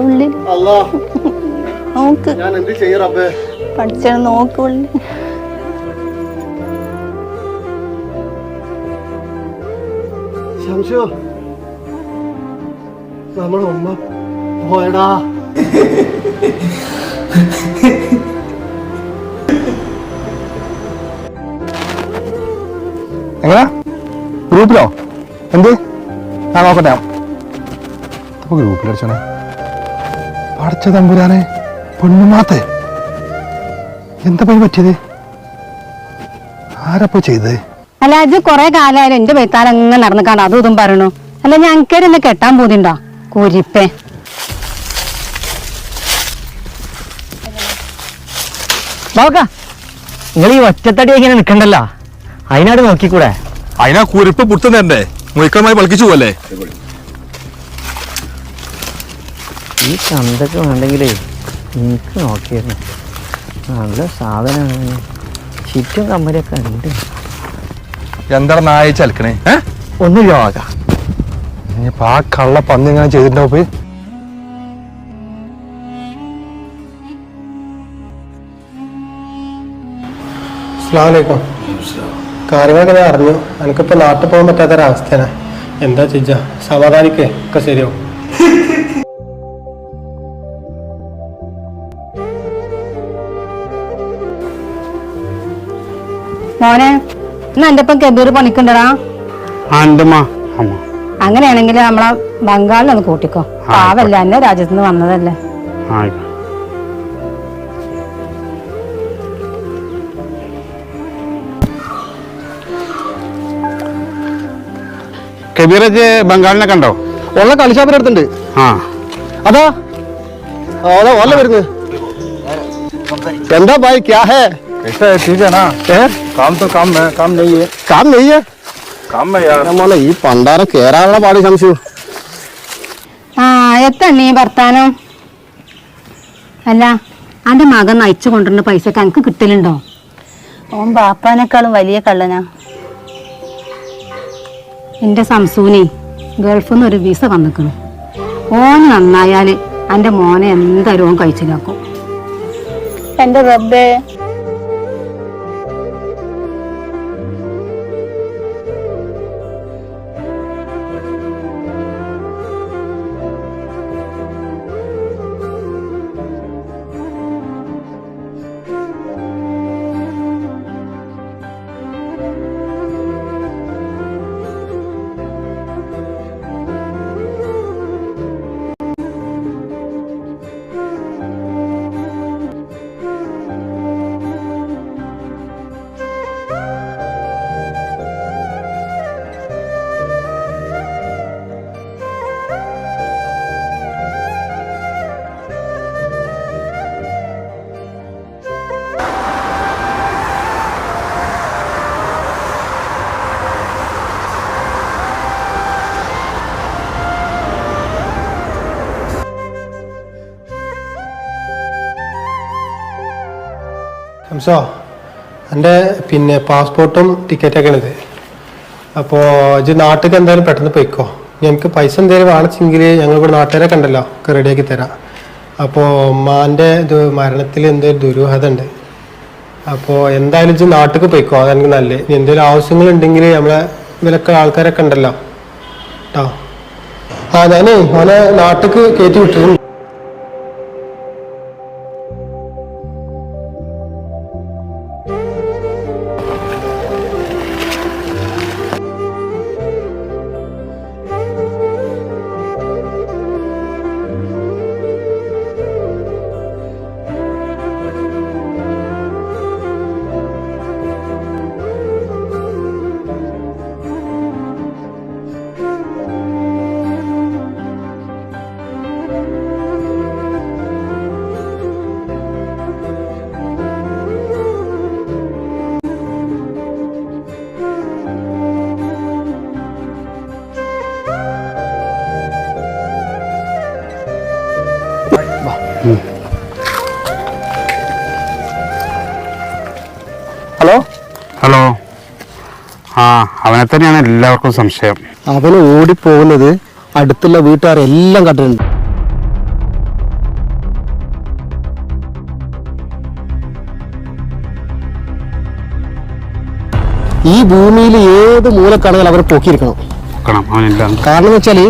ഉള്ളിൽ നോക്ക് പഠിച്ച നോക്ക് ഉള്ളിൽ നമ്മുടെ ഉമ്മ പോയടാ. എങ്ങനാ ഗ്രൂപ്പിലോ? എന്ത്? ഞാൻ നോക്കട്ടെ. ഗ്രൂപ്പിലടിച്ചോണേ. പഠിച്ച തമ്പുരാനെ പെണ്ണുമാത്തെ എന്താ പണി പറ്റിയത്? ആരപ്പോ ചെയ്തത്? അല്ല അത് കൊറേ കാലമായാലും എന്റെ ബൈത്താലങ്ങ് നടന്നിക്കാണ്ട് അതും ഇതും പറയണു. അല്ല ഞങ്ങൾക്കെന്നെ കെട്ടാൻ പോതിണ്ടോ കുരിപ്പേ? നിങ്ങൾ ഈ ഒറ്റത്തടി എങ്ങനെ നിക്കണ്ടല്ലോ, അതിനാട് നോക്കിക്കൂടെ? അതിനാ കുരിപ്പ് പുറത്തുതന്നെ മുയക്കമായി പളിക്കിച്ചു പോലെ. ഈ ചന്തക്ക് വേണ്ടെങ്കിലേ എനിക്ക് നോക്കിയിരുന്നു. നല്ല സാധനമാണ്, ചുറ്റും കമ്പനിയൊക്കെ ഉണ്ട്. എന്താണ് നായ ചലക്കണേ? ഒന്നുമില്ല വാക. ഇനിയിപ്പോ ആ കള്ള പന്നി എങ്ങനെ ചെയ്തിട്ടുണ്ടാവും പോയി? അസ്സലാമലൈക്കും. കാര്യങ്ങളൊക്കെ അറിഞ്ഞു. എനിക്കിപ്പോ നാട്ടിൽ പോകാൻ പറ്റാത്തൊരവസ്ഥയാണ്. എന്താ ചിജ, സമാധാനിക്കേ, ഒക്കെ ശരിയാവും. മോനെ എന്നാ എന്റെ ഇപ്പം കബീർ പണിക്കണ്ടടാ. അങ്ങനെയാണെങ്കിൽ നമ്മളെ ബംഗാളിലൊന്ന് കൂട്ടിക്കോ. പാവല്ല, എന്നെ രാജ്യത്ത് നിന്ന് വന്നതല്ലേ. കബീറജ് ബംഗാളിനെ കണ്ടോ? ഉള്ള കളിച്ചാപ്പിനടുത്തുണ്ട്. അതാ അതാ ഓല വരുന്നത്. എന്താ ഭായി, ക്യാ ഹേ? ठीक है ना? काम तो काम है, काम नहीं है. काम नहीं है? काम है यार. മോനെ ഈ പണ്ടാരം കേറാനുള്ള പാടി സംശയം. എത്തണ്ണീ ഭർത്താനം. അല്ല അന്റെ മകൻ നയിച്ചു കൊണ്ടുവരുന്ന പൈസ എനിക്ക് കിട്ടലുണ്ടോ? ഓൻ ബാപ്പാനേക്കാളും വലിയ കള്ളനാ. എന്റെ സംസൂനെ ഗൾഫിൽ നിന്ന് ഒരു വിസ വന്നിക്കണം. ഓന് നന്നായാല് എന്റെ മോനെ എന്തായാലും ഓൻ കഴിച്ചിലാക്കും. എന്റെ റബ്ബേ, ഹംസോ, എൻ്റെ പിന്നെ പാസ്പോർട്ടും ടിക്കറ്റൊക്കെ ഇത്. അപ്പോൾ ഇത് നാട്ടിലേക്ക് എന്തായാലും പെട്ടെന്ന് പോയിക്കോ. ഞങ്ങൾക്ക് പൈസ എന്തെങ്കിലും വേണമെങ്കിൽ ഞങ്ങൾ ഇവിടെ നാട്ടുകാരൊക്കെ ഉണ്ടല്ലോ, ഒക്കെ റെഡിയാക്കി തരാം. അപ്പോൾ ഉമ്മാൻ്റെ ഇത് മരണത്തിൽ എന്തെങ്കിലും ദുരൂഹത ഉണ്ട്. അപ്പോൾ എന്തായാലും ഇത് നാട്ടിലേക്ക് പോയിക്കോ, അതെനിക്ക് നല്ലത്. ഇനി എന്തെങ്കിലും ആവശ്യങ്ങളുണ്ടെങ്കിൽ നമ്മളെ ഇവരൊക്കെ ആൾക്കാരൊക്കെ ഉണ്ടല്ലോ കേട്ടോ. ഞാനേ മോനെ നാട്ടിലേക്ക് കയറ്റി വിട്ടിരുന്നു. Hello hello. അവനെ തന്നെയാണ് എല്ലാവർക്കും സംശയം. അവന് ഓടിപ്പോകുന്നത് അടുത്തുള്ള വീട്ടുകാരെല്ലാം കണ്ടിട്ടുണ്ട്. ഈ ഭൂമിയിൽ ഏത് മൂലക്കാണെങ്കിൽ അവർ പൊക്കിയിരിക്കണം. അവനെല്ലാം കാരണം എന്ന് വെച്ചാൽ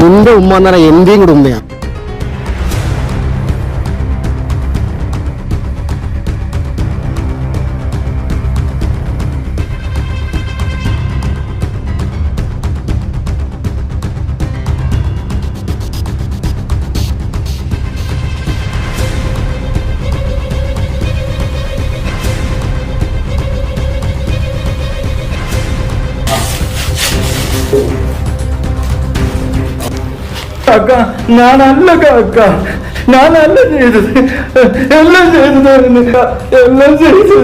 നിന്റെ ഉമ്മ എന്ന് പറഞ്ഞാൽ എന്റെയും കൂടെ ഉമ്മയാണ്. കാക്ക ഞാനല്ല കാക്ക, ഞാനല്ല ചെയ്തത്, എല്ലാം ചെയ്തതായിരുന്നു, എല്ലാം ചെയ്തത്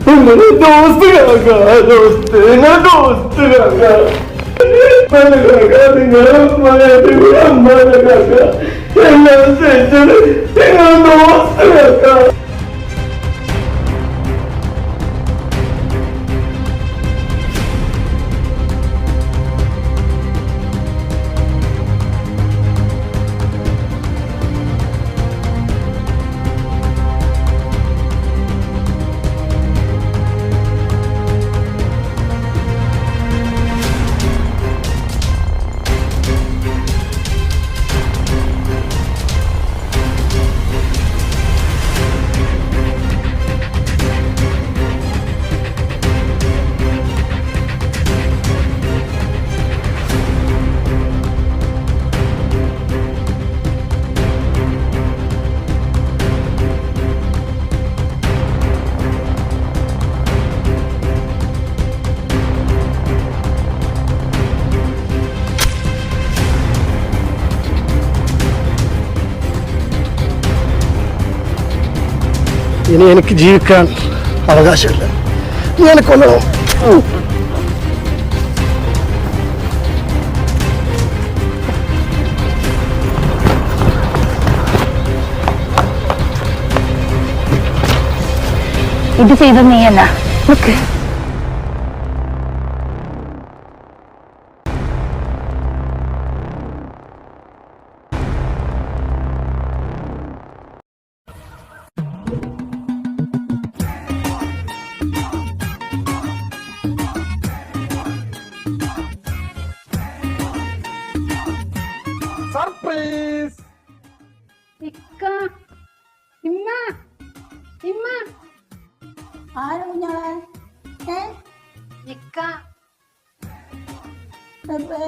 നിങ്ങളുടെ ദോസ്ത് കാക്ക, ദോസ്ത് നിങ്ങളുടെ ദോസ്ത് കാക്ക, നിങ്ങളുടെ അമ്മ കാക്ക, എല്ലാം ചെയ്തത് നിങ്ങളുടെ ദോസ്ത് കാക്ക. ഇനി എനിക്ക് ജീവിക്കാൻ അവകാശമില്ല. ഞാൻ കൊല്ലണം. ഇത് ചെയ്തത് നീയല്ല. നിക്ക്. സർപ്രൈസ്.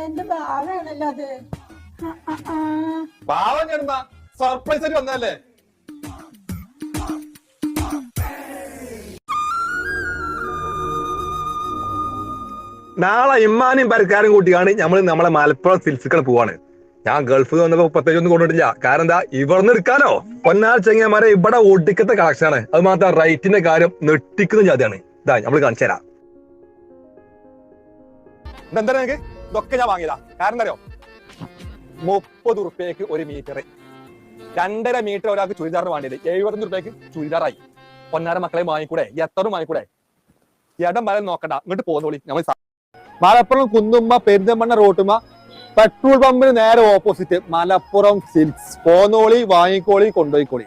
എന്റെ ഭാവയാണല്ലോ അത്. പാവം ചേർന്ന സർപ്രൈസ് ആയിട്ട് വന്നല്ലേ. നാളെ ഇമ്മാനും പരക്കാരും കൂട്ടിയാണ് നമ്മളെ മലപ്പുറം സിൽസിക്കൽ പോവാണ്. ഞാൻ ഗൾഫിൽ വന്നപ്പോ പ്രത്യേകിച്ച് ഒന്നും കൊണ്ടുപോയിട്ടില്ല. കാരണം എന്താ, ഇവിടുന്ന് എടുക്കാനോ പൊന്നാൾ ചെങ്ങന്മാരെ ഇവിടെ ഒടുക്കത്തെ കളക്ഷനാണ്. അത് മാത്രം റേറ്റിന്റെ കാര്യം നെട്ടിക്കുന്ന ജാതിയാണ്. ഇതാ നമ്മൾ കാണിച്ചു തരാം. ഇതെന്താ നിനക്ക് ഇതൊക്കെ ഞാൻ വാങ്ങിയതാ. കാരണം എന്താ അറിയോ, 30 ഉറുപ്പ്യക്ക് ഒരു മീറ്റർ, 2.5 മീറ്റർ ഒരാൾക്ക് ചുരിദാറിന് വേണ്ടിയത് 75 ഉറുപ്പ്യക്ക് ചുരിദാറായി. പൊന്നാര മക്കളെ വാങ്ങിക്കൂടെ, എത്ര വാങ്ങിക്കൂടെ. ഇടം വരെ നോക്കണ്ട, ഇങ്ങോട്ട് പോകുന്നോളി. നമ്മൾ മലപ്പുറം കുന്നുമ്മ പെരിന്തമണ്ണ റോട്ടുമ്മ പെട്രോൾ പമ്പിന് നേരെ ഓപ്പോസിറ്റ് മലപ്പുറം സിൽക്സ്. പോന്നോളി, വാങ്ങിക്കോളി, കൊണ്ടുപോയിക്കോളി.